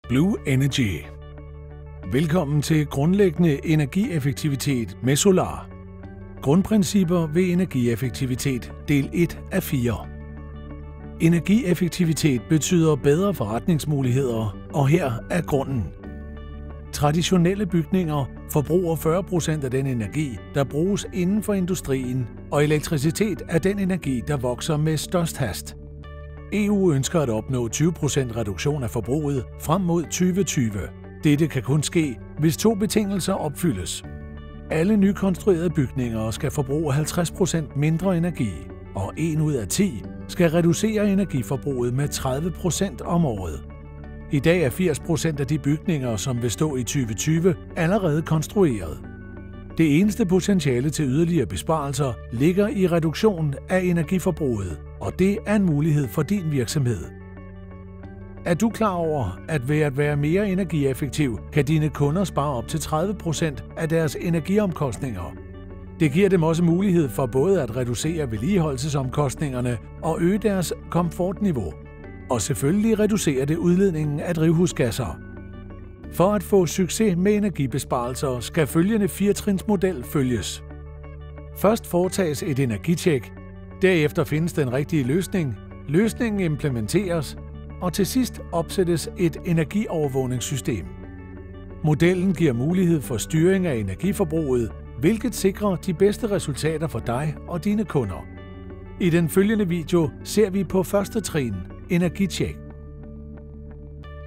Blue Energy. Velkommen til grundlæggende energieffektivitet med Solar. Grundprincipper ved energieffektivitet, del 1 af 4. Energieffektivitet betyder bedre forretningsmuligheder, og her er grunden. Traditionelle bygninger forbruger 40% af den energi, der bruges inden for industrien, og elektricitet er den energi, der vokser med størst hast. EU ønsker at opnå 20% reduktion af forbruget frem mod 2020. Dette kan kun ske, hvis 2 betingelser opfyldes. Alle nykonstruerede bygninger skal forbruge 50% mindre energi, og 1 ud af 10 skal reducere energiforbruget med 30% om året. I dag er 80% af de bygninger, som vil stå i 2020, allerede konstrueret. Det eneste potentiale til yderligere besparelser ligger i reduktion af energiforbruget, og det er en mulighed for din virksomhed. Er du klar over, at ved at være mere energieffektiv, kan dine kunder spare op til 30% af deres energiomkostninger? Det giver dem også mulighed for både at reducere vedligeholdelsesomkostningerne og øge deres komfortniveau. Og selvfølgelig reducerer det udledningen af drivhusgasser. For at få succes med energibesparelser skal følgende 4-trinsmodel følges. Først foretages et energitjek, derefter findes den rigtige løsning, løsningen implementeres, og til sidst opsættes et energiovervågningssystem. Modellen giver mulighed for styring af energiforbruget, hvilket sikrer de bedste resultater for dig og dine kunder. I den følgende video ser vi på første trin, energitjek.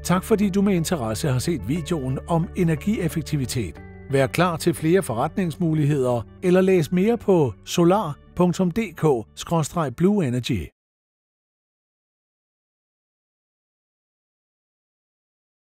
Tak fordi du med interesse har set videoen om energieffektivitet. Vær klar til flere forretningsmuligheder eller læs mere på solar.dk/blueenergy.